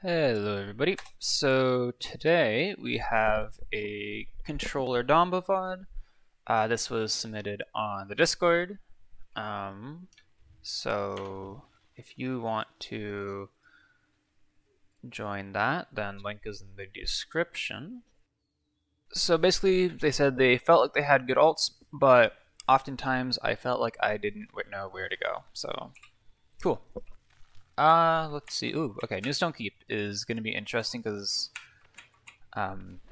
Hello everybody. So today we have a controller damba VOD. This was submitted on the Discord. So if you want to join that, then link is in the description. So basically they said they felt like they had good ults, but oftentimes I felt like I didn't know where to go. So cool. Let's see. Ooh, okay. New Stone Keep is going to be interesting because,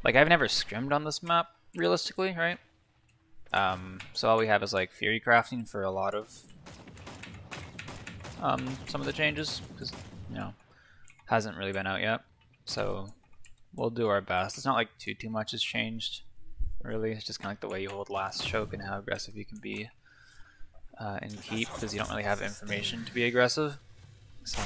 like, I've never scrimmed on this map realistically, right? So all we have is like Fury crafting for a lot of some of the changes because hasn't really been out yet. So we'll do our best. It's not like too much has changed, really. It's just kind of like the way you hold last choke and how aggressive you can be in Keep because you don't really have information to be aggressive. So.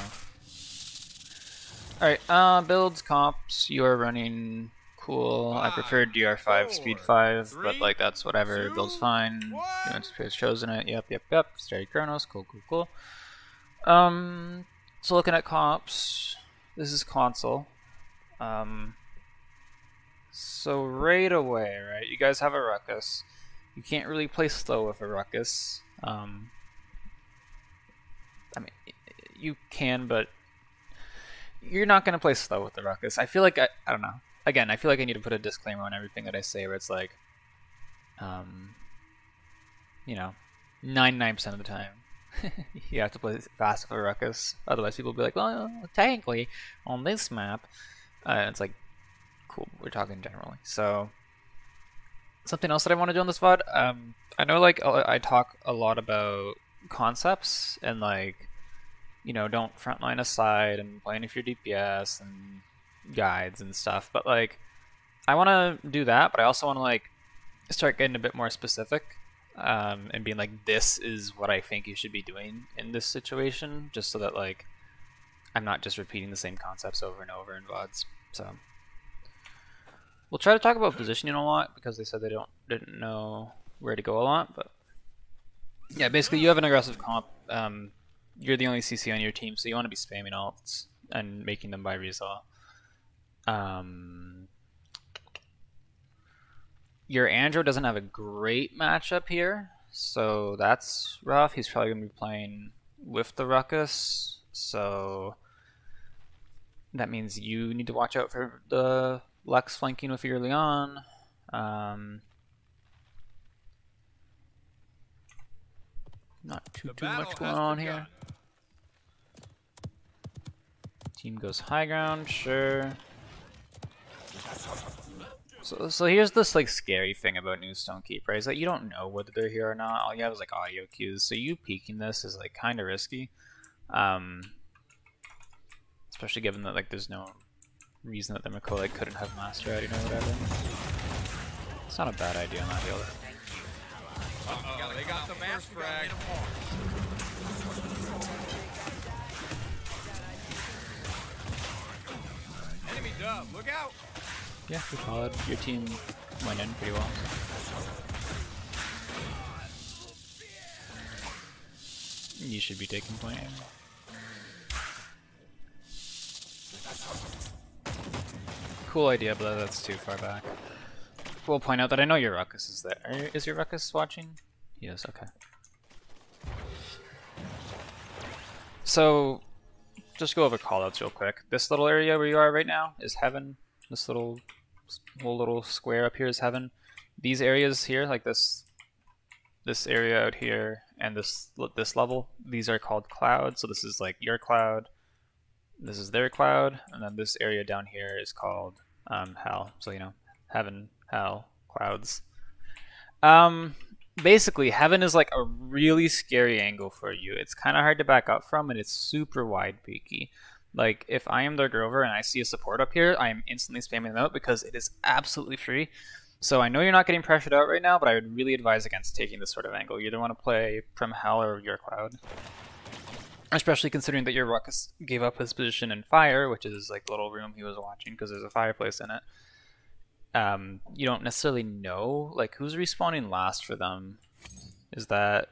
Alright, builds, comps, you are running cool. I prefer DR5, speed 5, but like that's whatever, builds fine. You want to chosen it, yep. Starry Chronos, cool. So looking at comps, this is console. So right away, right, you guys have a ruckus. You can't really play slow with a ruckus. I mean, you can, but you're not going to play slow with the ruckus. I feel like, I don't know. Again, I feel like I need to put a disclaimer on everything that I say where it's like, 99% of the time, you have to play fast with a ruckus. Otherwise, people will be like, well, technically, on this map, it's like, cool, we're talking generally. So, something else that I want to do on this VOD, I know, like, I talk a lot about concepts and, like, don't frontline aside and playing with your DPS and guides and stuff. But like, I want to do that, but I also want to like start getting a bit more specific and being like, this is what I think you should be doing in this situation, just so that like I'm not just repeating the same concepts over and over in VODs. So we'll try to talk about positioning a lot because they said they didn't know where to go a lot. But yeah, basically you have an aggressive comp. You're the only CC on your team, so you want to be spamming ults and making them by resaw. Your Andrew doesn't have a great matchup here, so that's rough. He's probably going to be playing with the Ruckus, so that means you need to watch out for the Lux flanking with your Leon. Not too much going on here. Team goes high ground, sure. So here's this like scary thing about New Stone Keep, right? Is that you don't know whether they're here or not. All you have is like audio cues. So you peeking this is like kind of risky, especially given that like there's no reason that the McCoy couldn't have master out, whatever. It's not a bad idea on that field. Uh-oh, they got the first frag. Enemy dub, look out! Yeah, good call. Your team went in pretty well. You should be taking point. Cool idea, but that's too far back. We'll point out that I know your Ruckus is there. Is your Ruckus watching? Yes, okay. So, just go over callouts real quick. This little area where you are right now is heaven. This whole little square up here is heaven. These areas here, like this area out here and this level, these are called clouds. So this is like your cloud, this is their cloud, and then this area down here is called hell. So heaven, hell, clouds. Basically, heaven is like a really scary angle for you. It's kind of hard to back up from, and it's super wide peaky. Like, if I am their Grover and I see a support up here, I am instantly spamming them out because it is absolutely free. So I know you're not getting pressured out right now, but I would really advise against taking this sort of angle. You either want to play from hell or your cloud. Especially considering that your Ruckus gave up his position in fire, which is like the little room he was watching because there's a fireplace in it. You don't necessarily know like who's respawning last for them. Is that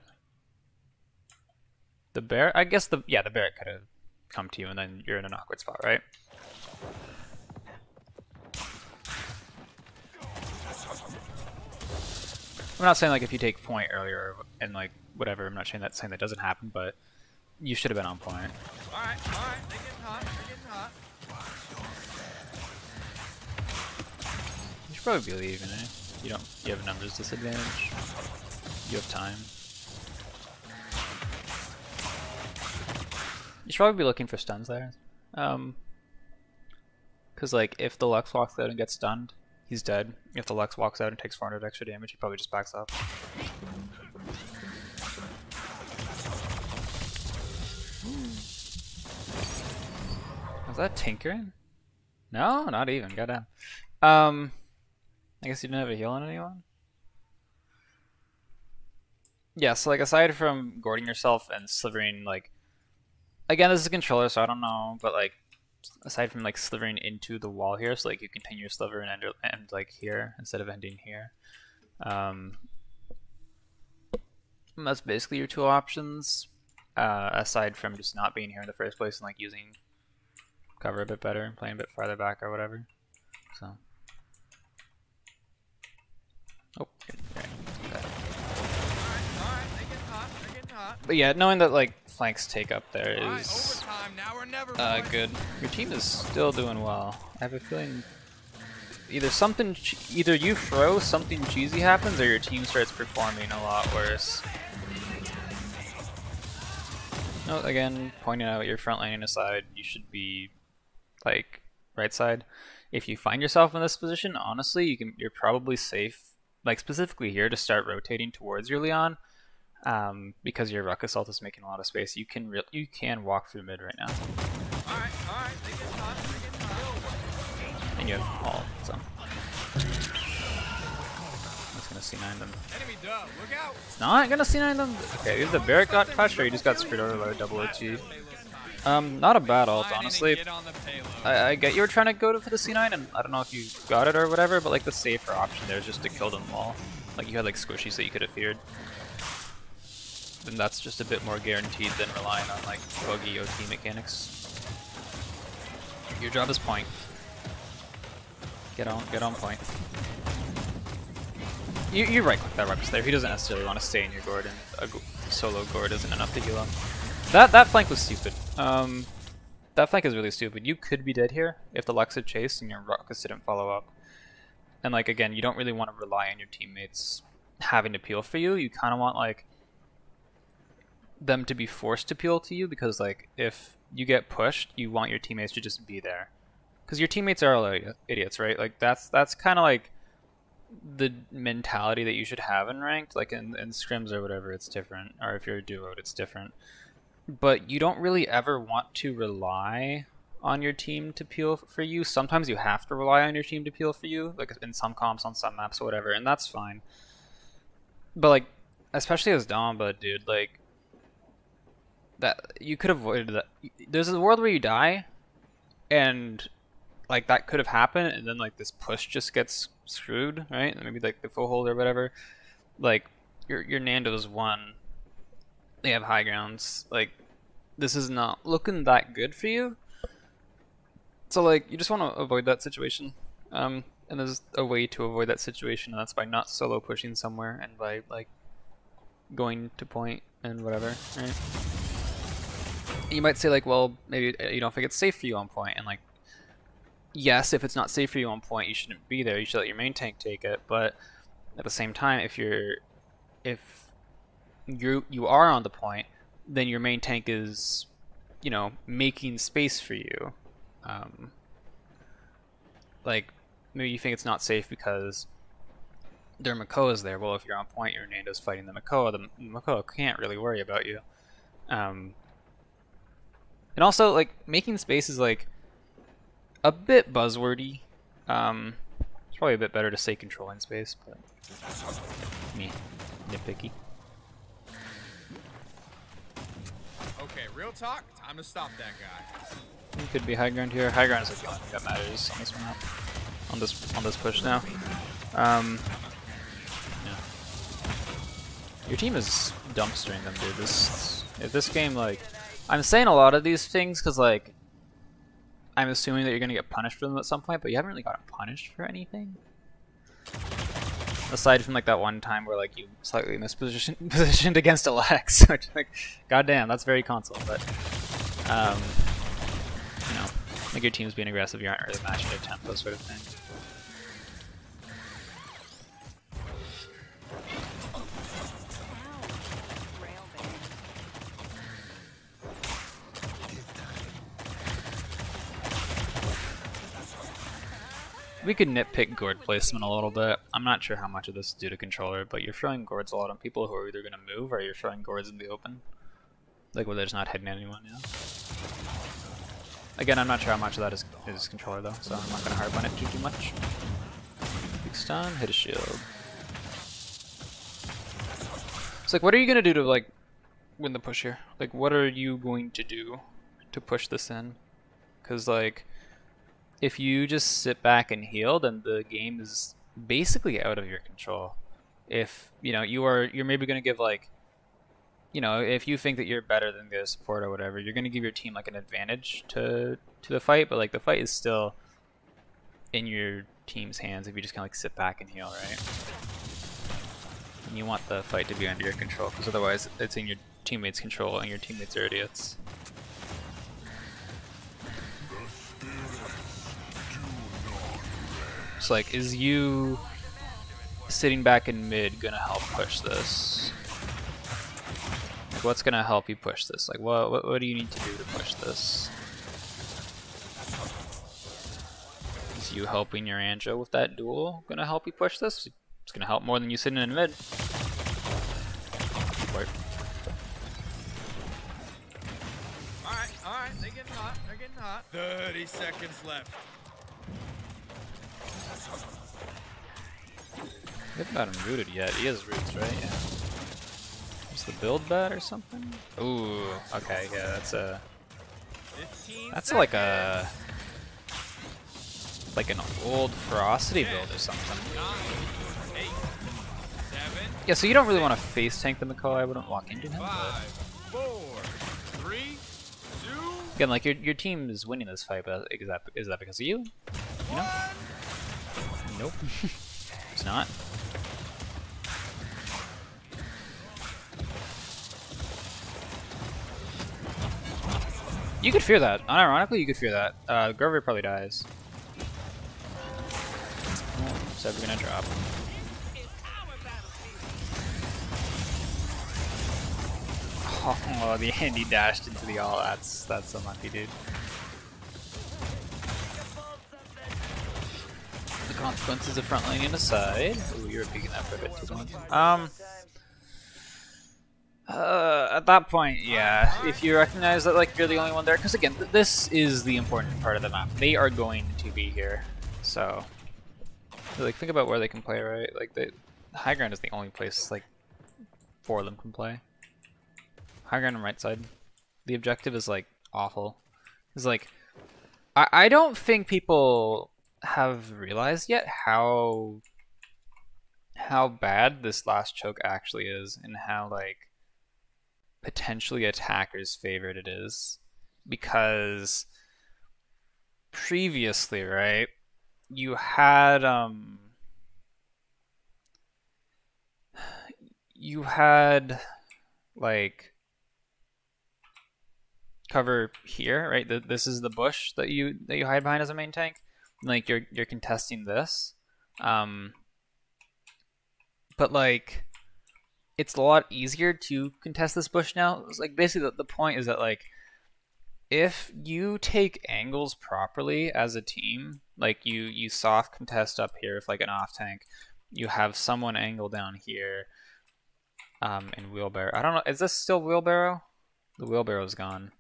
the bear? I guess the Barret could have come to you and then you're in an awkward spot, right? I'm not saying like if you take point earlier and like whatever, I'm not saying that doesn't happen, but you should have been on point. Alright, they're getting hot, they're getting hot. You should probably be leaving, eh? You have numbers disadvantage. You have time. You should probably be looking for stuns there. Cause like if the Lux walks out and gets stunned, he's dead. If the Lux walks out and takes 400 extra damage, he probably just backs up. Was that tinkering? No, not even. Goddamn. I guess you didn't have a heal on anyone? Yeah, so like aside from gourding yourself and slivering, like, again, this is a controller, so I don't know, but like, aside from like slivering into the wall here, so like you continue your sliver and end like here instead of ending here. That's basically your two options, aside from just not being here in the first place and like using cover a bit better and playing a bit farther back or whatever. So, oh, right. But yeah, knowing that like flanks take up there is good. Your team is still doing well. I have a feeling either you throw something cheesy happens, or your team starts performing a lot worse. No, again, pointing out your frontlining aside, you should be like right side. If you find yourself in this position, honestly, you're probably safe, like specifically here, to start rotating towards your Leon. Because your Ruckus ult is making a lot of space, you can walk through mid right now. Alright, they get hot, And you have ult, so it's gonna C9 them. Enemy dub, look out! It's not gonna C9 them? Okay, either the Barret got touched or you just got screwed over by a double OT. Not a bad ult, honestly. I get you were trying to go for the C9, and I don't know if you got it or whatever, but like the safer option there is just to kill them all. Like you had like squishies that you could have feared. Then that's just a bit more guaranteed than relying on like buggy OT mechanics. Your job is point. Get on point. You right click that Ruckus there. He doesn't necessarily want to stay in your gourd, and a solo gourd isn't enough to heal him. That flank was stupid. That flank is really stupid. You could be dead here if the Lux had chased and your Ruckus didn't follow up. And like again, you don't really want to rely on your teammates having to peel for you. You kind of want like them to be forced to peel to you, because like if you get pushed, you want your teammates to just be there, because your teammates are all idiots, right? Like that's kind of like the mentality that you should have in ranked. Like in scrims or whatever, it's different, or if you're a duo, it's different. But you don't really ever want to rely on your team to peel for you. Sometimes you have to rely on your team to peel for you, like in some comps on some maps or whatever, and that's fine. But like, especially as damba, dude, like that you could avoid that. There's a world where you die, and like that could have happened, and then like this push just gets screwed, right? Maybe like the full hold or whatever. Like your Nando's won. They have high grounds. Like this is not looking that good for you. So like you just want to avoid that situation. And there's a way to avoid that situation, and that's by not solo pushing somewhere and by like going to point and whatever, right? You might say like, well, maybe you don't think it's safe for you on point, and like, yes, if it's not safe for you on point, you shouldn't be there. You should let your main tank take it. But at the same time, if you are on the point, then your main tank is, you know, making space for you. Like maybe you think it's not safe because their Makoa's there. Well, if you're on point, your Nando's fighting the Makoa. The Makoa can't really worry about you. And also, like, making space is, like, a bit buzzwordy. It's probably a bit better to say controlling space, but me, nitpicky. Okay, real talk, time to stop that guy. You could be high ground here. High ground is like the only thing that matters on this map. On this push now. Yeah. Your team is dumpstering them, dude. This game, like, I'm saying a lot of these things because, like, I'm assuming that you're gonna get punished for them at some point, but you haven't really gotten punished for anything. Aside from like that one time where like you slightly mispositioned against a Lex, which like, goddamn, that's very console. But you know, like your team's being aggressive, you aren't really matching their tempo, sort of thing. We could nitpick gourd placement a little bit. I'm not sure how much of this is due to controller, but you're throwing gourds a lot on people who are either going to move or you're throwing gourds in the open. Like where they're just not hitting anyone, you know? Again, I'm not sure how much of that is controller though, so I'm not going to harp on it too much. Big stun, hit a shield. It's like, what are you going to do to like win the push here? Like, what are you going to do to push this in? Because like, if you just sit back and heal, then the game is basically out of your control. If you know you're maybe gonna give like, you know, if you think that you're better than the support or whatever, you're gonna give your team like an advantage to the fight, but like the fight is still in your team's hands if you just kind of like sit back and heal, right? And you want the fight to be under your control, because otherwise it's in your teammates' control and your teammates are idiots. It's like, is you sitting back in mid gonna help push this? Like, what's gonna help you push this? Like, what do you need to do to push this? Is you helping your Anjo with that duel gonna help you push this? It's gonna help more than you sitting in mid. Alright, they're getting hot, 30 seconds left. We haven't got him rooted yet. He has roots, right? Yeah. Is the build bad or something? Ooh, okay, yeah, that's like an old ferocity build or something. 9, 8, 7, Yeah, so you don't really want to face tank the McCall. I wouldn't walk into him. 5, But 4, 3, 2, again, like your team is winning this fight, but is that because of you? You know? Nope. It's not. You could fear that. Unironically, you could fear that. Grover probably dies. So we're gonna drop. Oh, the Andy dashed into the all. That's unlucky, dude. The consequences of frontlining aside. Ooh, you were peeking that for a bit too long. At that point, yeah, if you recognize that like you're the only one there, because again, this is the important part of the map. They are going to be here, so like think about where they can play, right? Like the high ground is the only place like 4 of them can play. High ground on right side. The objective is like awful. It's like I don't think people have realized yet how bad this last choke actually is, and how like potentially attackers' favorite it is, because previously, right, you had like cover here, right? This is the bush that you hide behind as a main tank. Like you're contesting this, but like it's a lot easier to contest this bush now. It's like basically the point is that like if you take angles properly as a team, like you soft contest up here with like an off tank, you have someone angle down here, in wheelbarrow. I don't know, is this still wheelbarrow? The wheelbarrow's gone.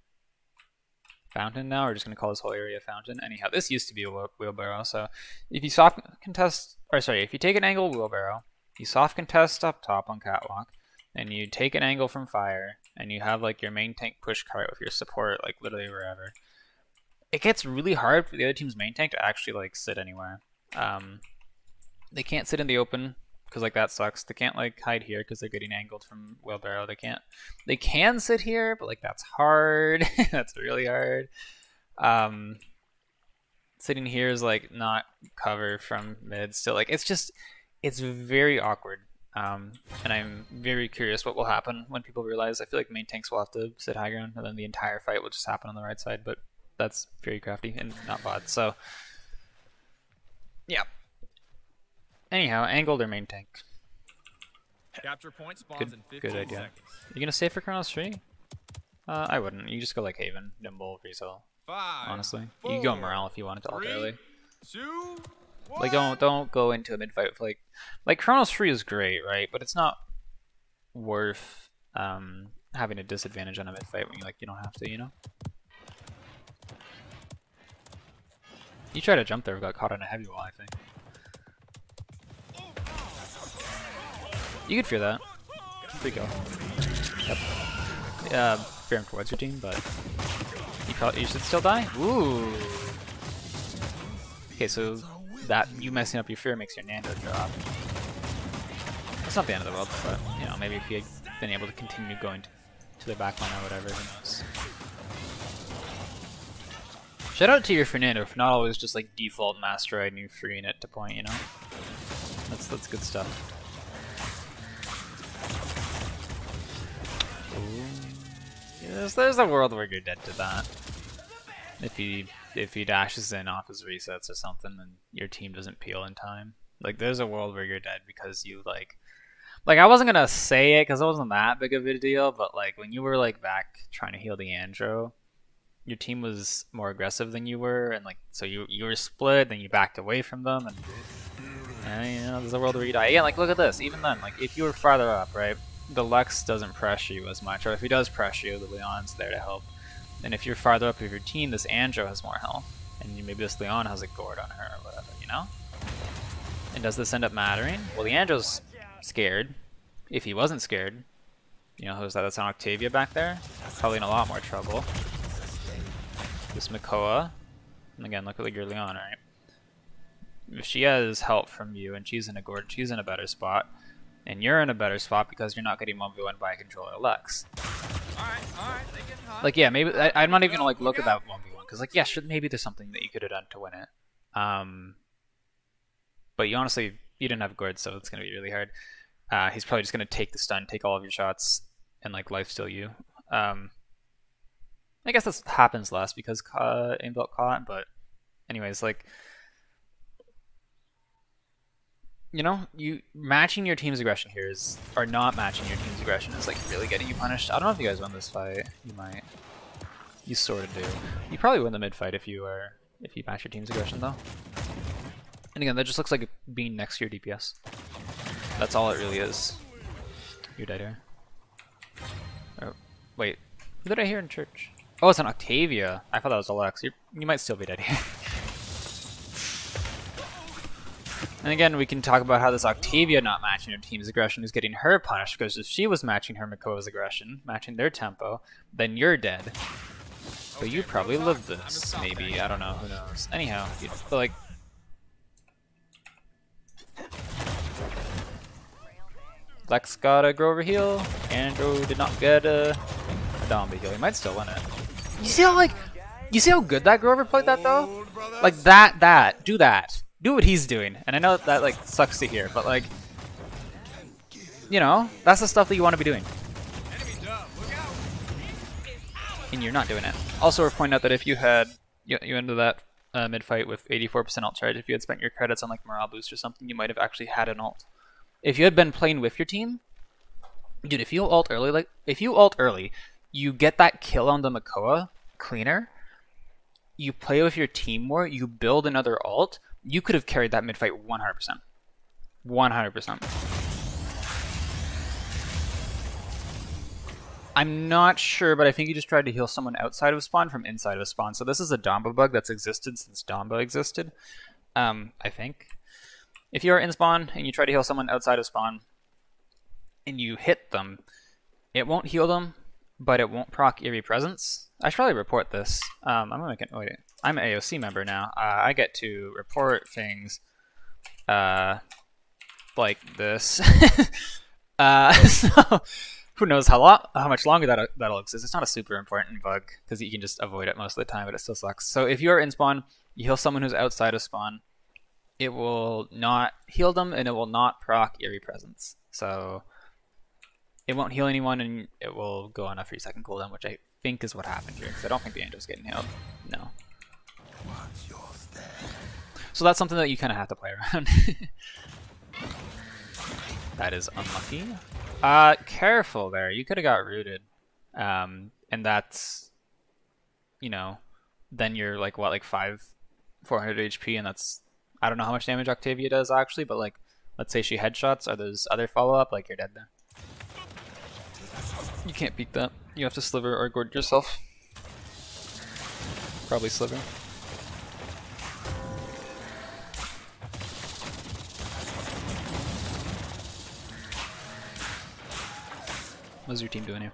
Fountain now, we're just gonna call this whole area fountain. Anyhow, this used to be a wheelbarrow, so if you soft contest, or sorry, if you take an angle wheelbarrow, you soft contest up top on catwalk, and you take an angle from fire, and you have like your main tank push cart with your support like literally wherever. It gets really hard for the other team's main tank to actually like sit anywhere. They can't sit in the open because like that sucks. They can't like hide here because they're getting angled from wheelbarrow. They can sit here, but like that's hard. That's really hard. Sitting here is like not cover from mid still. Like it's it's very awkward. And I'm very curious what will happen when people realize. I feel like main tanks will have to sit high ground, and then the entire fight will just happen on the right side. But that's very crafty and not bot. So yeah. Anyhow, angle their main tank. Capture point spawns in 15 Good idea. seconds. You gonna save for Chronos 3? I wouldn't. You just go like Haven, Nimble, Resell. 5, Honestly, 4, you can go Morale if you wanted to ult 3, early. 2, 1. Like don't go into a mid fight with like Chronos 3 is great, right? But it's not worth having a disadvantage on a mid fight when you don't have to, you know. You tried to jump there, got caught on a heavy wall, I think. You could fear that. Free go. Yep. Fear him towards your team, but you should still die. Ooh. Okay, so that you messing up your fear makes your Nando drop. That's not the end of the world, but you know, maybe if you had been able to continue going to the back line or whatever, who knows. Shout out to your Fernando for not always just like default masteroid and you freeing it to point, you know? That's good stuff. Ooh. There's a world where you're dead to that. If he dashes in off his resets or something and your team doesn't peel in time. Like there's a world where you're dead because you like I wasn't gonna say it because it wasn't that big of a deal, but like when you were like back trying to heal the Andro, your team was more aggressive than you were, and like so you were split, then you backed away from them, and you know there's a world where you die. Again, like look at this. Even then, like if you were farther up, right, the Lux doesn't pressure you as much, or if he does pressure you, the Leon's there to help. And if you're farther up with your team, this Andro has more health, and maybe this Leon has a gourd on her or whatever, you know. And does this end up mattering? Well, the Andro's scared. If he wasn't scared, you know, who's that? That's an Octavia back there. Probably in a lot more trouble. This Makoa, and again, look at your Leon, right? If she has help from you and she's in a gourd, she's in a better spot, and you're in a better spot because you're not getting 1v1 by controller Lux. Alright, they get hot. Like yeah, maybe I'm not even gonna like look at that 1v1 because like yeah, maybe there's something that you could have done to win it. But you honestly didn't have gourd, so it's gonna be really hard. He's probably just gonna take the stun, take all of your shots, and like lifesteal you. I guess this happens less because aimbot caught, but anyways, like you know, you matching your team's aggression here or not matching your team's aggression is like really getting you punished. I don't know if you guys win this fight. You might. You sort of do. You probably win the mid fight if you match your team's aggression though. And again, that just looks like being next to your DPS. That's all it really is. You died here. Oh, wait. Who did I hear in church? Oh, it's an Octavia. I thought that was Alex. You might still be dead here. And again, we can talk about how this Octavia not matching her team's aggression is getting her punished, because if she was matching her Makoa's aggression, matching their tempo, then you're dead. But you probably lived this, maybe. I don't know, who knows. Anyhow, but like... Lex got a Grover heal, Andrew did not get a Damba heal. He might still win it. You see how good that Grover played that though? Like do that. Do what he's doing. And I know that like sucks to hear, but like, you know, that's the stuff that you want to be doing. And you're not doing it. Also, we're pointing out that if you had, you ended that mid fight with 84% ult charge, if you had spent your credits on like morale boost or something, you might have actually had an ult. If you had been playing with your team, dude, if you ult early, you get that kill on the Makoa cleaner, you play with your team more, you build another ult, you could have carried that mid fight 100%. 100%. I'm not sure, but I think you just tried to heal someone outside of spawn from inside of spawn. So this is a Damba bug that's existed since Damba existed, I think. If you are in spawn and you try to heal someone outside of spawn and you hit them, it won't heal them, but it won't proc eerie presence. I should probably report this. I'm gonna make it. Wait, I'm an AOC member now. I get to report things like this. So who knows how much longer that'll exist. It's not a super important bug because you can just avoid it most of the time, but it still sucks. So if you are in spawn, you heal someone who's outside of spawn, it will not heal them, and it will not proc Eerie Presence. So it won't heal anyone, and it will go on a 3-second cooldown, which I think is what happened here, because I don't think the Angel's getting healed. No. So that's something that you kind of have to play around. That is unlucky. Careful there. You could have got rooted. And that's, you know, then you're like, what, like 400 HP, and that's, I don't know how much damage Octavia does actually, but like, let's say she headshots, or there's other follow-up, like you're dead there. You can't beat that. You have to sliver or gorge yourself. Probably sliver. What's your team doing here?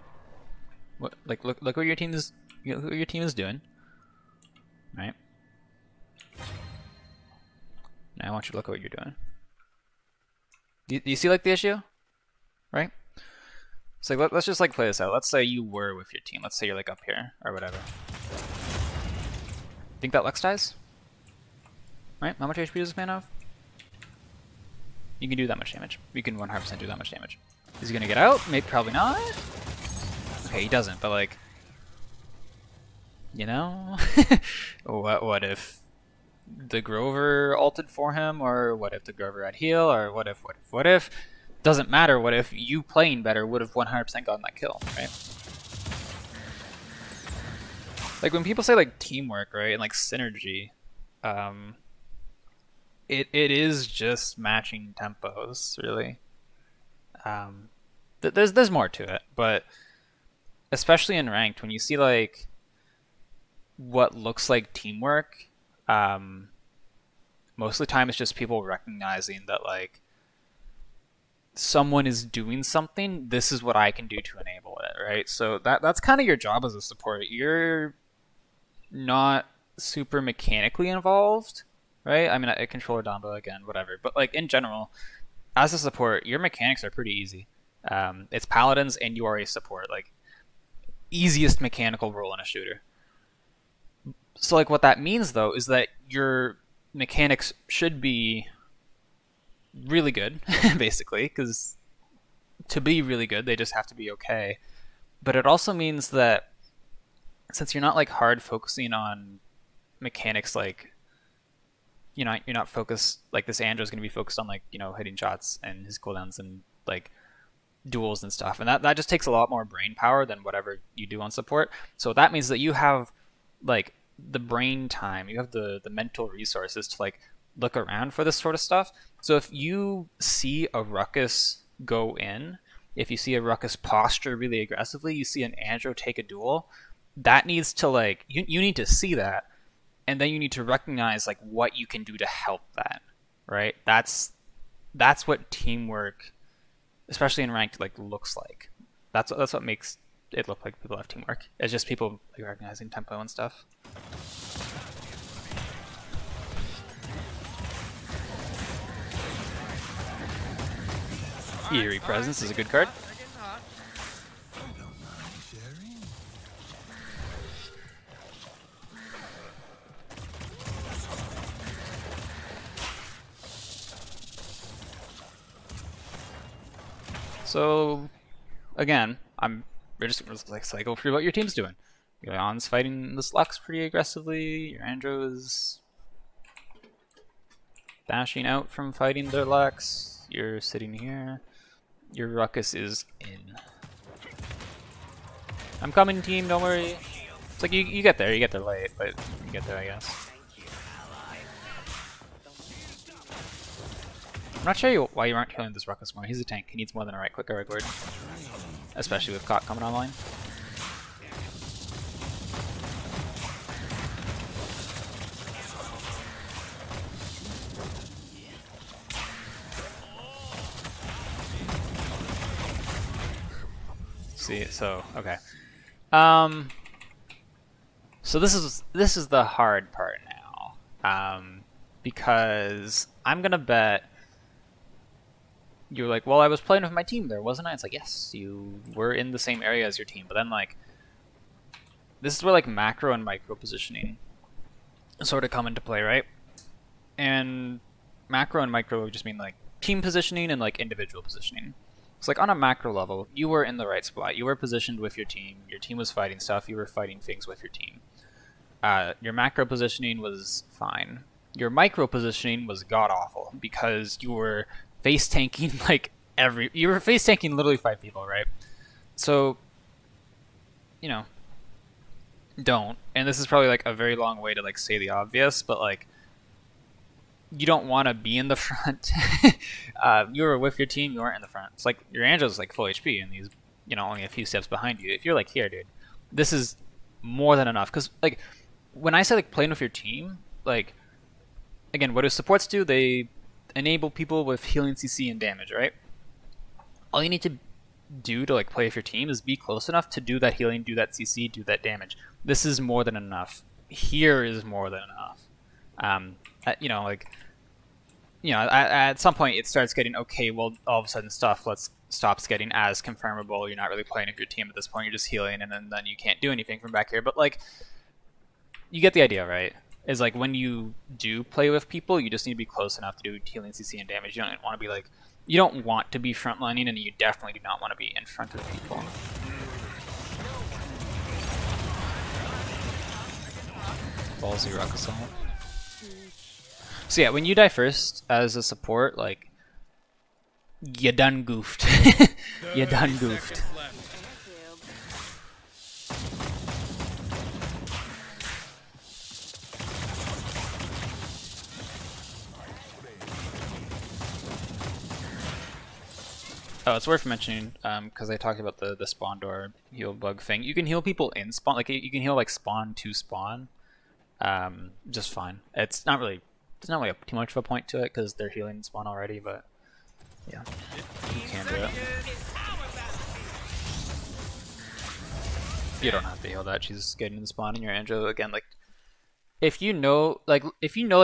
What, like, look what your team is, what your team is doing. Right. Now I want you to look at what you're doing. Do you see like the issue? Right? So like, let's just like play this out. Let's say you were with your team. Let's say you're like up here or whatever. Think that Lux dies? Right? How much HP does this man have? You can do that much damage. You can 100% do that much damage. Is he gonna get out? Maybe, probably not. Okay, he doesn't, but like, you know, what if the Grover ulted for him, or what if the Grover had heal, or what if? Doesn't matter. What if you playing better would have 100% gotten that kill, right? Like when people say like teamwork, right, and like synergy, it is just matching tempos, really. There's more to it, but especially in ranked, when you see like what looks like teamwork, most of the time it's just people recognizing that like someone is doing something. This is what I can do to enable it, right? So that's kind of your job as a support. You're not super mechanically involved, right? I mean, a controller damba again, whatever, but like in general, as a support, your mechanics are pretty easy. It's paladins and you are a support, like easiest mechanical role in a shooter. So like what that means though is that your mechanics should be really good, basically, because to be really good, they just have to be okay. But it also means that since you're not like hard focusing on mechanics, like you're not focused like this Andrew's going to be focused on like, you know, hitting shots and his cooldowns and like duels and stuff, and that just takes a lot more brain power than whatever you do on support. So that means that you have like the brain time, you have the mental resources to like look around for this sort of stuff. So if you see a ruckus go in, if you see a ruckus posture really aggressively, you see an Andro take a duel, that needs to like you need to see that, and then you need to recognize like what you can do to help that, right? That's what teamwork, especially in ranked, like looks like. That's what makes it look like people have teamwork. It's just people like recognizing tempo and stuff. Eerie Presence is a good card. So, again, we're just like cycle through what your team's doing. Your Leon's fighting this Lux pretty aggressively. Your Andro is bashing out from fighting their Lux. You're sitting here. Your Ruckus is in. I'm coming, team. Don't worry. It's like you get there. You get there late, but you get there, I guess. I'm not sure why you aren't killing this Ruckus more. He's a tank. He needs more than a right click or right word. Especially with Cot coming online. See, so okay. So this is the hard part now. Because I'm gonna bet you're like, well, I was playing with my team there, wasn't I? It's like, yes, you were in the same area as your team, but then like, this is where like macro and micro positioning sort of come into play, right? And macro and micro just mean like team positioning and like individual positioning. It's like on a macro level, you were in the right spot. You were positioned with your team. Your team was fighting stuff. You were fighting things with your team. Your macro positioning was fine. Your micro positioning was god awful because you were face tanking like you were face tanking literally 5 people, right? So, you know, don't. And this is probably like a very long way to like say the obvious, but like you don't want to be in the front. You were with your team, you weren't in the front. It's like your Angel's like full HP and he's, you know, only a few steps behind you. If you're like here, dude, this is more than enough. Because like when I say like playing with your team, like again, what do supports do? They enable people with healing CC and damage, right? All you need to do to like play with your team is be close enough to do that healing, do that CC, do that damage. This is more than enough. Here is more than enough. You know, like, you know, at some point it starts getting okay. Well, all of a sudden stuff stops getting as confirmable. You're not really playing with your team at this point. You're just healing, and then you can't do anything from back here. But like, you get the idea, right? Is like when you do play with people, you just need to be close enough to do healing, CC, and damage. You don't want to be like, you don't want to be frontlining, and you definitely do not want to be in front of people. Ballsy rock assault. So yeah, when you die first as a support, like, you done goofed. You done goofed. Oh, it's worth mentioning, because I talked about the spawn door heal bug thing. You can heal people in spawn, like you can heal like spawn to spawn, just fine. It's not really, there's not really too much of a point to it because they're healing spawn already, but yeah, you can do it. You don't have to heal that. She's getting in spawn, and your Andrew again, like if you know like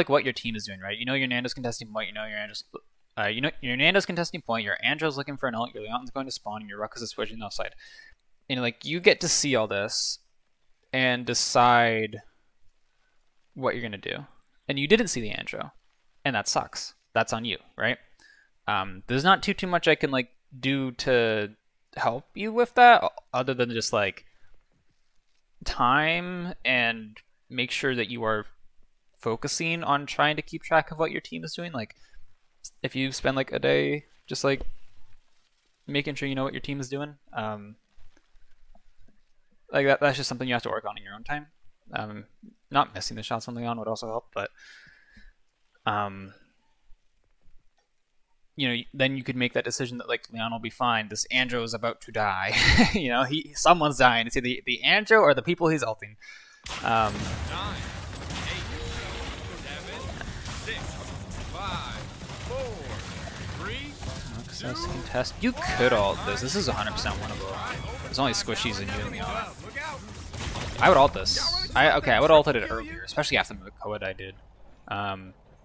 what your team is doing, right? You know your Nando's contesting point. You know your Andrew's. You know your Nando's contesting point, your Andrew's looking for an ult, your Leon's going to spawn, and your Ruckus is switching outside. And like you get to see all this and decide what you're gonna do. And you didn't see the Andrew, and that sucks. That's on you, right? There's not too much I can like do to help you with that, other than just like time and make sure that you are focusing on trying to keep track of what your team is doing. Like, if you spend like a day just like making sure you know what your team is doing, like that's just something you have to work on in your own time. Not missing the shots on Leon would also help, but you know, then you could make that decision that like Leon will be fine. This Andrew is about to die. You know, someone's dying. It's either the Andrew or the people he's ulting. 9, 8, 7, 6, 5, 4, 3, 2. Contest. You could ult this. This is 100% winnable. There's only squishies in you and Leon. I would ult this. I would ult it earlier, especially after Makoa I did.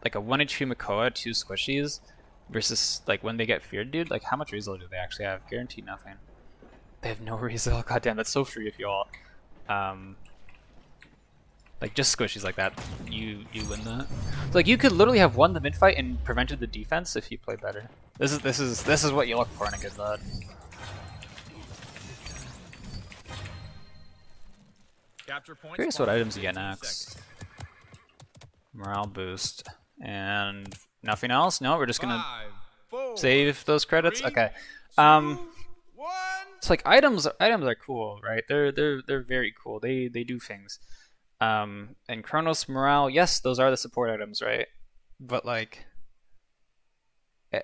Like a 1 HP Makoa, 2 squishies, versus like when they get feared, dude. Like how much resolve do they actually have? Guaranteed nothing. They have no resolve. Goddamn, that's so free if you ult. Like just squishies like that, you win that. So, like you could literally have won the mid fight and prevented the defense if you play better. This is what you look for in a good LUD. Curious what items you get next. Morale boost and nothing else. No, we're just gonna save those credits. Okay. It's like items are cool, right? They're very cool. They do things. And Chronos morale, yes, those are the support items, right? But like,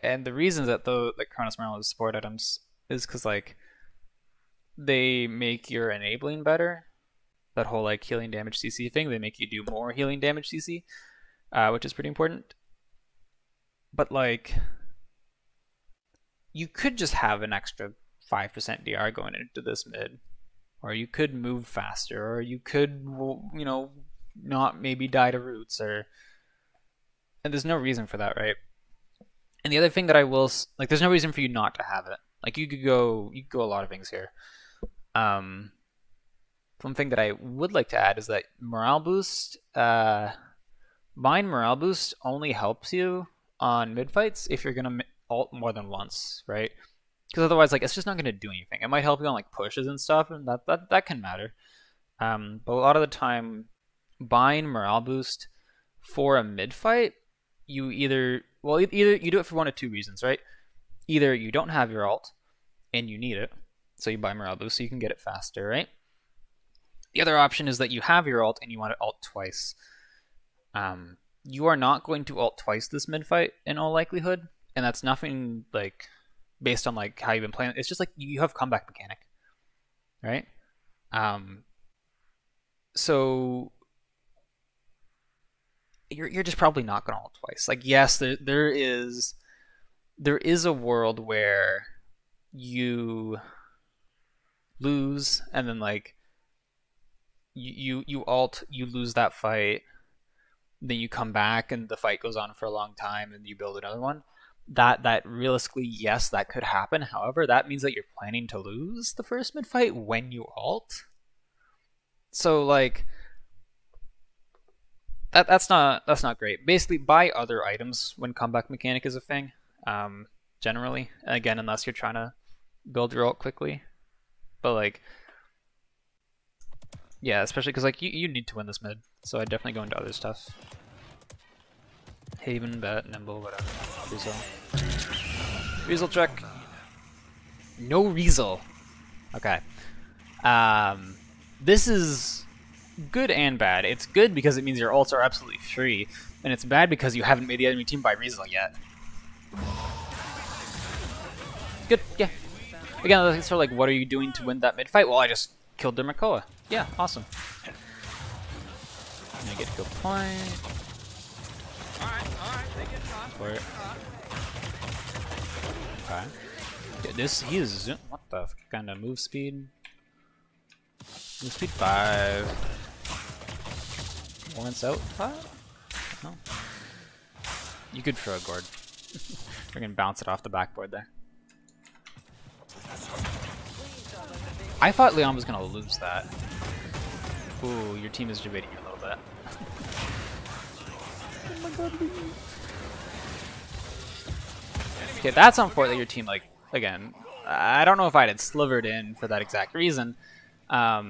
and the reason that like Chronos morale is support items is because like they make your enabling better. That whole like healing damage CC thing, they make you do more healing damage CC, which is pretty important. But like, you could just have an extra 5% DR going into this mid. Or you could move faster, or you could, you know, not maybe die to roots, and there's no reason for that, right? And the other thing that I will, like, there's no reason for you not to have it. Like, you could go a lot of things here. One thing that I would like to add is that morale boost, mine morale boost only helps you on mid fights if you're gonna ult more than once, right? Because otherwise, like, it's just not gonna do anything. It might help you on like pushes and stuff, and that can matter. But a lot of the time, buying morale boost for a mid fight, you either you do it for one of two reasons, right? Either you don't have your ult and you need it, so you buy morale boost so you can get it faster, right? The other option is that you have your ult and you want to ult twice. You are not going to ult twice this mid fight in all likelihood, and that's nothing like based on like how you've been playing. It's just like you have comeback mechanic, right? So you're just probably not going to ult twice. Like, yes, there is a world where you lose and then like you ult, you lose that fight, then you come back and the fight goes on for a long time and you build another one. That realistically, yes, that could happen. However, that means that you're planning to lose the first mid fight when you ult. So like that's not great. Basically, buy other items when comeback mechanic is a thing. Generally, again, unless you're trying to build your ult quickly. But like, yeah, especially because like you need to win this mid, so I definitely go into other stuff. Haven, Bet, Nimble, whatever. Weasel check. No Weasel. Okay. This is good and bad. It's good because it means your ults are absolutely free, and it's bad because you haven't made the enemy team buy Weasel yet. Good, yeah. Again, it's sort of like, what are you doing to win that mid fight? Well, I just killed their Makoa. Yeah, awesome. And I get to go point. Alright, they get caught. For it. Okay. Yeah, he is, what the kind of move speed? Move speed 5. Once out 5? No. You could throw a gourd. We're gonna bounce it off the backboard there. I thought Leon was gonna lose that. Ooh, your team is debating you a little bit. Oh my god. Okay, that's unfortunate that your team, like, again, I don't know if I'd had slivered in for that exact reason. But,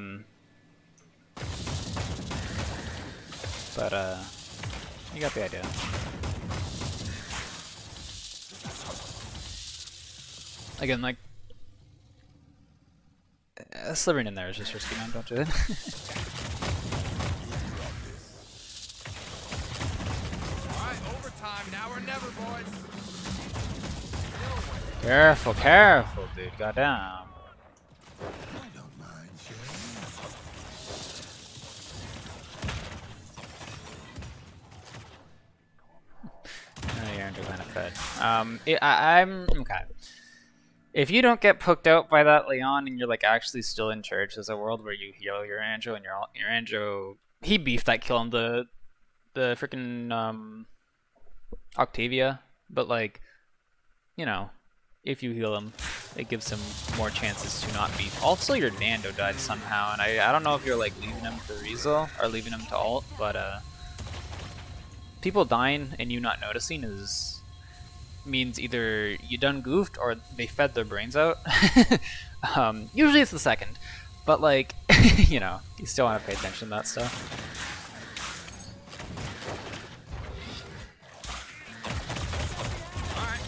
you got the idea. Again, like, slivering in there is just risky, man, don't do it. Alright, overtime, now or never, boys. Careful, careful, dude, goddamn. I don't mind sharing. Oh, you're into kind of fed. I'm okay. If you don't get poked out by that Leon and you're like actually still in church, there's a world where you heal your Andrew and your Andrew, he beefed that kill on the freaking Octavia, but like, you know, if you heal him, it gives him more chances to not beef. Also, your Nando died somehow, and I don't know if you're like leaving him for Weasel or leaving him to ult, but people dying and you not noticing means either you done goofed or they fed their brains out. Usually it's the second, but like, you know, you still want to pay attention to that stuff.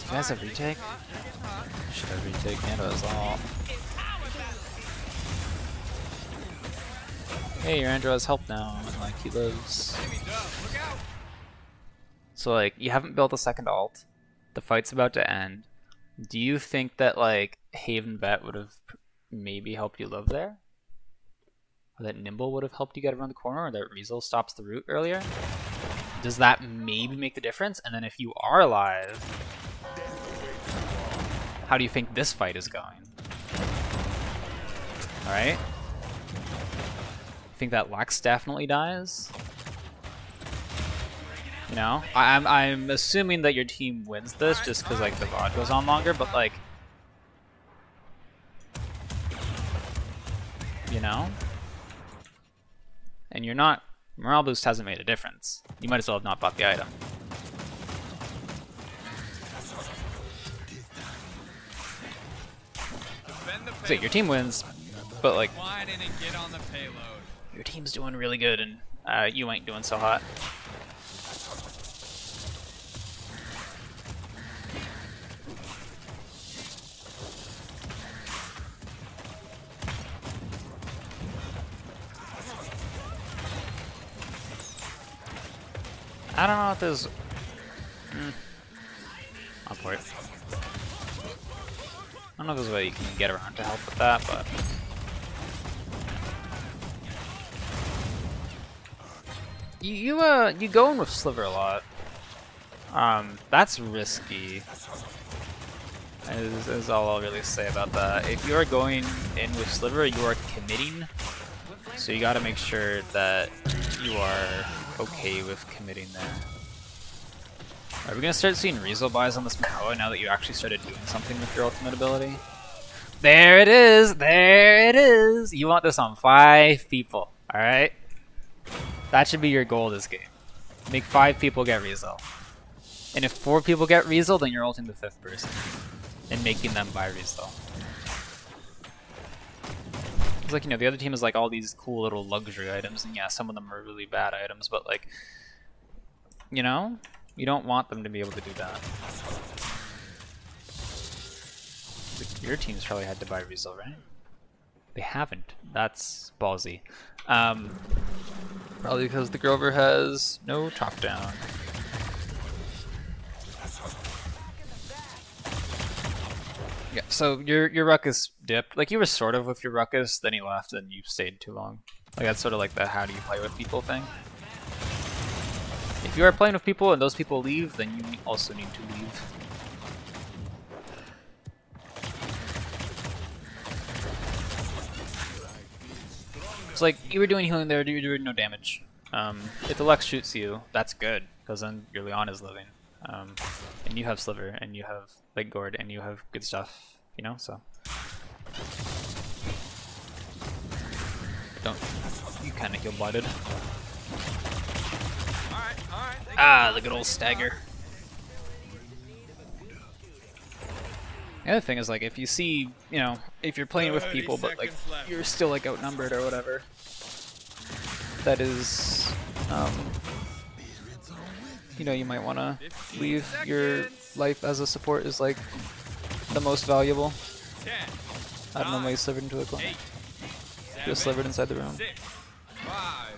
Do you guys have retake? Should have retake Nando's all. Hey, your Andrew has help now, and like he lives. So like, you haven't built a second ult. The fight's about to end. Do you think that like Haven Vet would have maybe helped you live there? Or that Nimble would have helped you get around the corner? Or that Weasel stops the route earlier? Does that maybe make the difference? And then if you are alive, how do you think this fight is going? Alright? Think that Lux definitely dies? You know, I'm assuming that your team wins this just because like the VOD goes on longer, but like, you know, and you're not, morale boost hasn't made a difference. You might as well have not bought the item. So your team wins, but like Flying in and get on the payload. your team's doing really good, and you ain't doing so hot. I don't know if there's... I'll for it. I don't know if there's a way you can get around to help with that, but... You go in with Sliver a lot. That's risky. Is all I'll really say about that. If you are going in with Sliver, you are committing. So you gotta make sure that you are okay with committing there. Are we gonna start seeing Rezo buys on this Makoa now that you actually started doing something with your ultimate ability? There it is! There it is! You want this on 5 people, alright? That should be your goal this game. Make 5 people get Rezo. And if 4 people get Rezo, then you're ulting the 5th person. And making them buy Rezo. It's like, you know, the other team is like all these cool little luxury items, and yeah, some of them are really bad items, but like, you know, you don't want them to be able to do that. Your team's probably had to buy Rezo, right? They haven't. That's ballsy. Probably because the Grover has no top down. Yeah, so your Ruckus dipped. Like, you were sort of with your Ruckus, then he left, and you stayed too long. Like, that's sort of like the how do you play with people thing. If you are playing with people and those people leave, then you also need to leave. It's like, you were doing healing there, you were doing no damage. If the Lex shoots you, that's good, because then your Leon is living. And you have Sliver, and you have Leg Gourd, and you have good stuff, you know, so. Don't, you kinda heal blighted. Ah, the good old stagger. The other thing is, like, if you see, you know, if you're playing with people, but like, you're still like outnumbered or whatever, that is, you know, you might want to leave your life as a support is like the most valuable. I don't know why you slivered into a corner. Just slivered inside the room.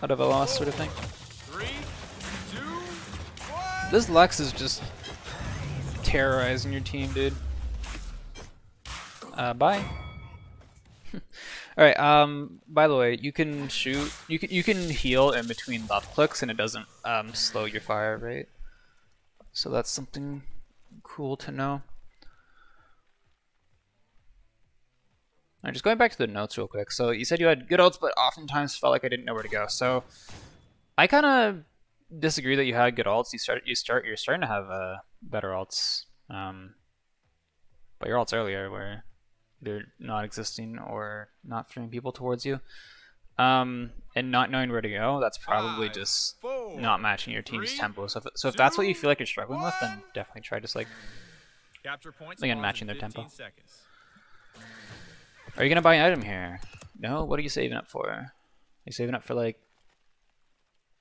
Out of a loss sort of thing. This Lex is just terrorizing your team, dude. Bye. Alright, by the way, you can shoot, you can heal in between left clicks and it doesn't slow your fire rate. So that's something cool to know. Alright, just going back to the notes real quick. So you said you had good ults, but oftentimes felt like I didn't know where to go. So I kind of disagree that you had good ults. You're starting to have better ults. But your ults earlier were either not existing or not throwing people towards you. And not knowing where to go, that's probably just not matching your team's tempo. So if that's what you feel like you're struggling with, then definitely try just like, again, matching their tempo. Are you gonna buy an item here? No? What are you saving up for? Are you saving up for like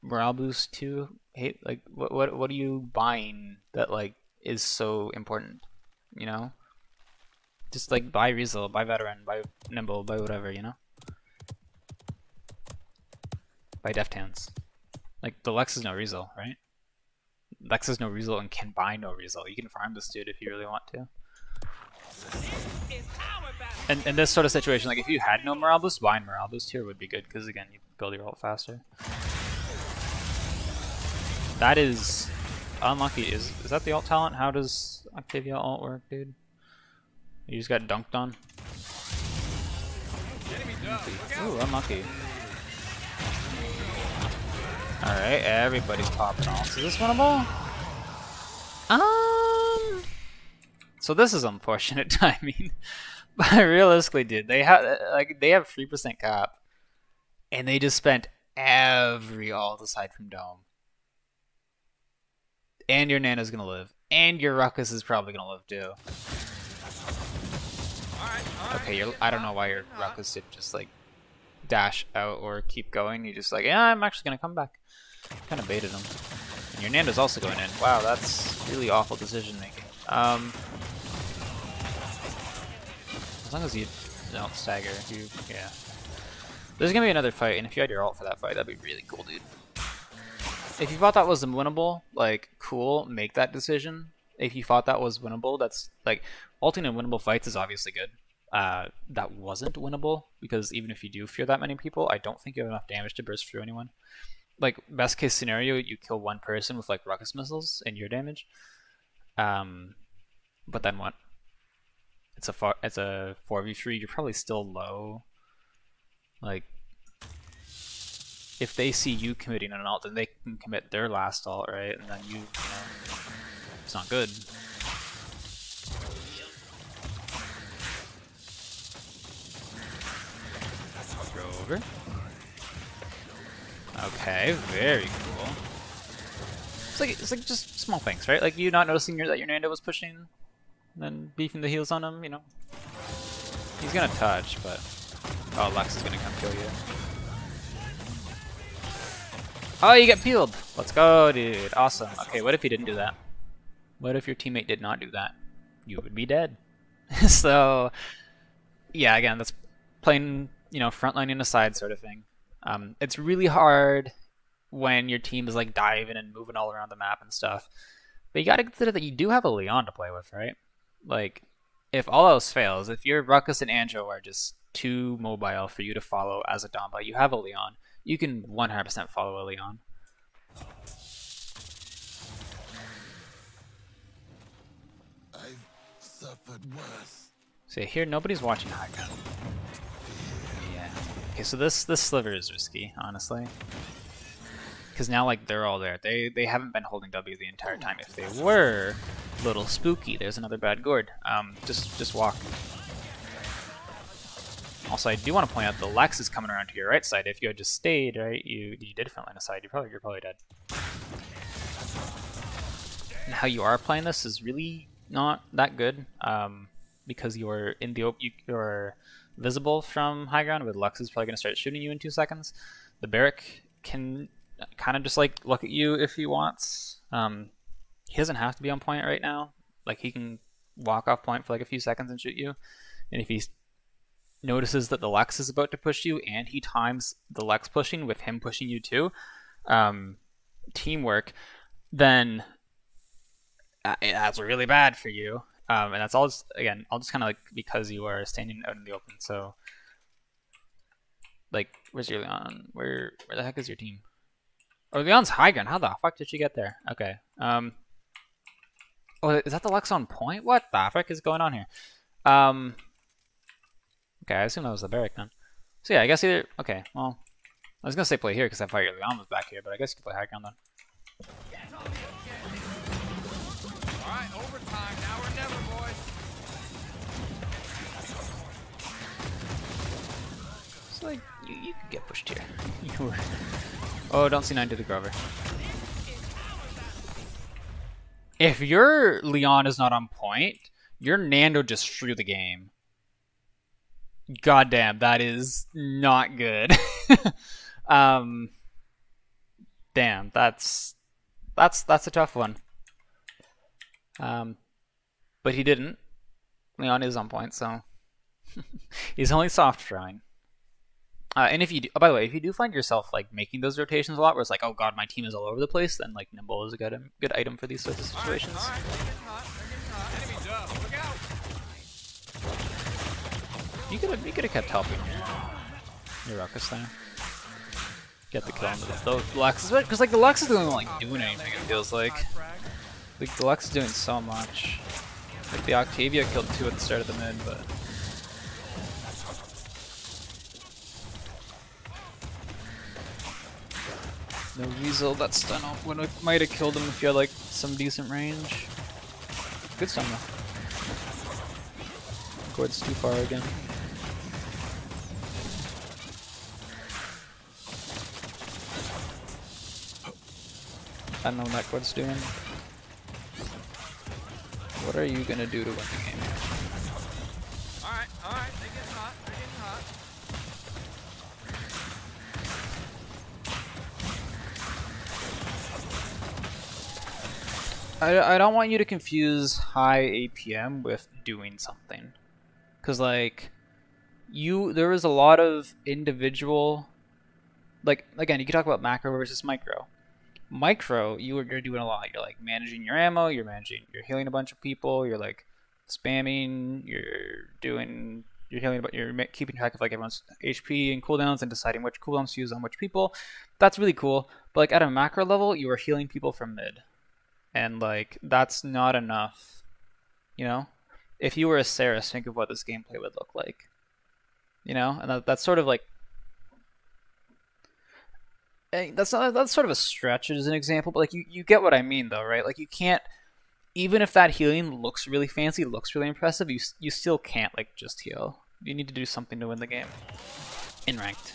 morale boost too? Hey, like what are you buying that like is so important? You know? Just like buy Rezo, buy Veteran, buy Nimble, buy whatever, you know? Buy Deft Hands. Like, the Lex is no Rezo, right? Lex is no Rezo and can buy no Rezo. You can farm this dude if you really want to. And in this sort of situation, like if you had no morale boost, buying morale boost here would be good, because again, you build your ult faster. That is unlucky. Is that the ult talent? How does Octavia ult work, dude? You just got dunked on? Ooh, unlucky. Alright, everybody's popping ults. Is this winnable? So this is unfortunate timing. But realistically, dude, they have 3% cap. And they just spent every ult aside from Dome. And your Nana's gonna live. And your Ruckus is probably gonna live too. Okay, I don't know why your Ruckus didn't just like dash out or keep going. You just like, yeah, I'm actually gonna come back. Kind of baited him. And your Nando's also going in. Wow, that's really awful decision making. As long as you don't stagger, yeah. There's gonna be another fight, and if you had your ult for that fight, that'd be really cool, dude. If you thought that was winnable, like, cool, make that decision. If you thought that was winnable, that's, like, ulting in winnable fights is obviously good. That wasn't winnable, because even if you do fear that many people, I don't think you have enough damage to burst through anyone. Like, best case scenario, you kill one person with, like, Ruckus missiles and your damage. But then what? It's a 4v3, you're probably still low. Like, if they see you committing an ult, then they can commit their last ult, right? And then you know, it's not good. Rover. Okay, very cool. It's like just small things, right? Like you not noticing that your Nando was pushing, and then beefing the heals on him, you know. He's gonna touch, but oh, Lux is gonna come kill you. Oh, you get peeled. Let's go, dude. Awesome. Okay, what if you didn't do that? What if your teammate did not do that? You would be dead. So, yeah, again, that's playing, you know, frontline in a side sort of thing. It's really hard when your team is like diving and moving all around the map and stuff. But you gotta consider that you do have a Leon to play with, right? Like, if all else fails, if your Ruckus and Anjo are just too mobile for you to follow as a damba, you have a Leon. You can 100% follow a Leon. I've suffered worse. So here, nobody's watching high ground. Yeah. Okay, so this sliver is risky, honestly. Because now, like, they're all there. They haven't been holding W the entire time. If they were, a little spooky. There's another bad gourd. Just walk. Also, I do want to point out the Lex is coming around to your right side. If you had just stayed, right, you did frontline aside, you're probably dead. And how you are playing this is really not that good, because you're visible from high ground, but Lux is probably gonna start shooting you in 2 seconds. The Barrack can kind of just like look at you if he wants. He doesn't have to be on point right now. Like he can walk off point for like a few seconds and shoot you, and if he's notices that the Lex is about to push you and he times the Lex pushing with him pushing you too, teamwork, then that's really bad for you. And that's all just, again, all just kind of like because you are standing out in the open. So like, where's your Leon? Where the heck is your team? Oh, Leon's high ground. How the fuck did she get there? Okay. Oh, is that the Lex on point? What the fuck is going on here? Okay, I assume that was the Barrack then. So yeah, I guess either... Okay, well... I was gonna say play here because I thought your Leon was back here, but I guess you can play high ground then. Alright, overtime, now or never, boys. So like, you could get pushed here. You were... Oh, don't C9 to the Grover. If your Leon is not on point, your Nando just threw the game. God damn, that is not good. Damn, that's a tough one. But he didn't. Leon is on point, so he's only soft throwing. And if you do, oh, by the way, if you do find yourself like making those rotations a lot, where it's like, oh god, my team is all over the place, then like Nimble is a good item for these sorts of situations. All right. Enemies up. Look out. You could have kept helping your Ruckus there. Get the kill on the Lux, because like the Lux is the only one like doing anything. It feels like the Lux is doing so much. Like the Octavia killed 2 at the start of the mid, but no Weasel. That stun off when it might have killed him if you had like some decent range. Good stun though. Gord's too far again. I don't know what that Gord's doing. What are you gonna do to win the game here? Alright, Alright, they're getting hot, they're getting hot. I don't want you to confuse high APM with doing something, because like there was a lot of individual, like again you could talk about macro versus micro. Micro, you're doing a lot. You're like managing your ammo, you're healing a bunch of people, you're like spamming, you're healing, but you're keeping track of like everyone's HP and cooldowns and deciding which cooldowns to use on which people. That's really cool. But like at a macro level, you are healing people from mid. And like that's not enough, you know. If you were a Saris, think of what this gameplay would look like, you know. And that's sort of like that's sort of a stretch as an example, but like you get what I mean though, right? Like you can't, even if that healing looks really fancy, looks really impressive, you still can't like just heal. You need to do something to win the game in ranked.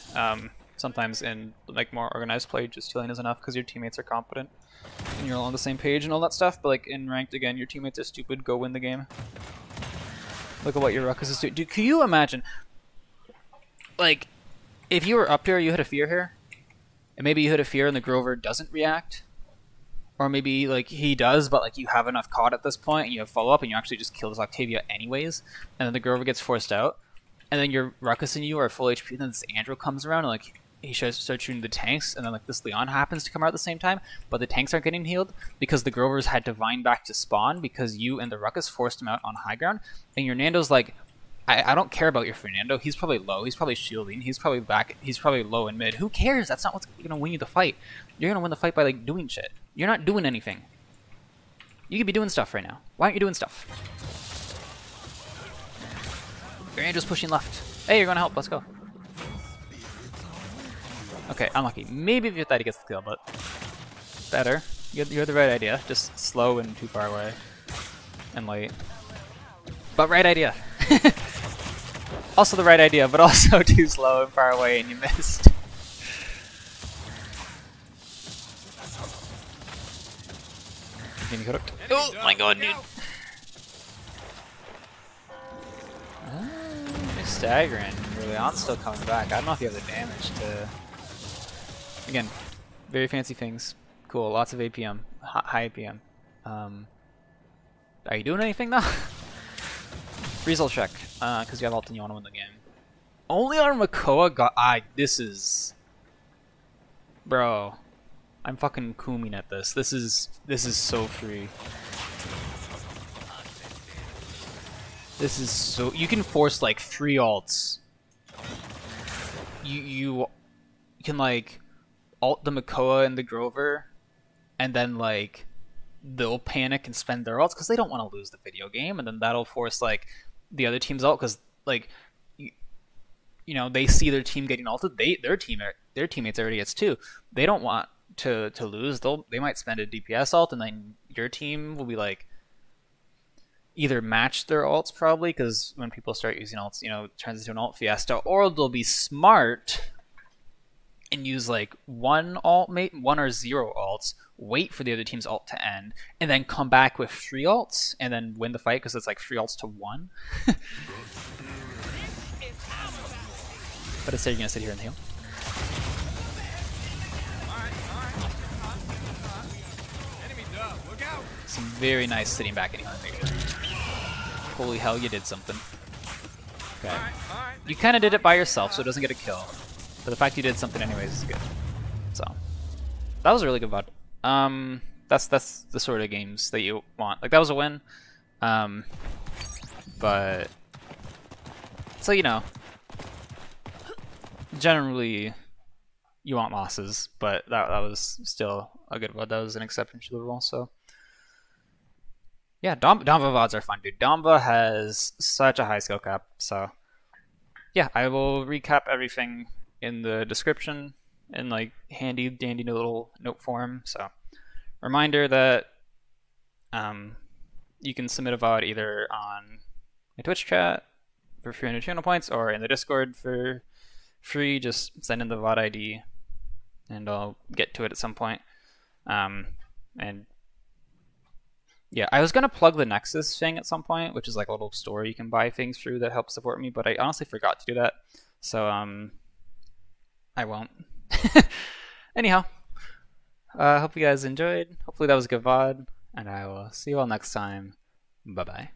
Sometimes in like more organized play, just healing is enough because your teammates are competent and you're all on the same page and all that stuff. But like in ranked, again, your teammates are stupid. Go win the game. Look at what your Ruckus is doing. Dude, can you imagine, like, if you were up here, you hit a fear here, and maybe you hit a fear and the Grover doesn't react, or maybe like he does, but like you have enough caught at this point and you have follow up and you actually just kill this Octavia anyways, and then the Grover gets forced out, and then your Ruckus and you are full HP, and then this Andrew comes around and like he starts shooting the tanks, and then like this Leon happens to come out at the same time, but the tanks aren't getting healed because the Grovers had to vine back to spawn because you and the Ruckus forced him out on high ground, and your Nando's like, I don't care about your Fernando. He's probably low. He's probably shielding. He's probably back. He's probably low in mid. Who cares? That's not what's gonna win you the fight. You're gonna win the fight by like doing shit. You're not doing anything. You could be doing stuff right now. Why aren't you doing stuff? Your Andrew's pushing left. Hey, you're gonna help. Let's go. Okay, unlucky. Maybe if you hit that, he gets the kill, but better. You had the right idea. Just slow and too far away, and late. But right idea. Also the right idea, but also too slow and far away, and you missed. Oh my god, dude. He's staggering. Leon's still coming back. I don't know if you have the damage to... Again, very fancy things. Cool, lots of APM. High APM. Are you doing anything though? Result check, because you have ult and you want to win the game. Only on Makoa got... this is... Bro. I'm fucking cooming at this. This is so free. This is so... You can force like 3 ults. You can like ult the Makoa and the Grover, and then like they'll panic and spend their ults because they don't want to lose the video game, and then that'll force like the other team's ult because like you know they see their team getting ulted. Their teammates already gets 2. They don't want to lose. They might spend a DPS ult, and then your team will be like either match their ults probably because when people start using ults, you know, it turns into an ult fiesta, or they'll be smart and use like one or 0 ults, wait for the other team's ult to end, and then come back with 3 ults and then win the fight because it's like 3 ults to 1. But instead you're gonna sit here and heal. Some very nice sitting back and healing. Holy hell, you did something. Okay. You kind of did it by yourself, so it doesn't get a kill. But the fact you did something anyways is good. So that was a really good VOD. That's the sort of games that you want. Like that was a win. But so you know, generally you want losses, but that was still a good VOD. That was an exception to the rule. So yeah, Damba VODs are fun, dude. Damba has such a high skill cap. So yeah, I will recap everything in the description in like handy dandy little note form. So reminder that you can submit a VOD either on my Twitch chat for 300 channel points or in the Discord for free. Just send in the VOD ID and I'll get to it at some point. And Yeah, I was gonna plug the Nexus thing at some point, which is like a little store you can buy things through that help support me, but I honestly forgot to do that. So I won't. Anyhow, hope you guys enjoyed. Hopefully that was a good VOD, and I will see you all next time. Bye bye.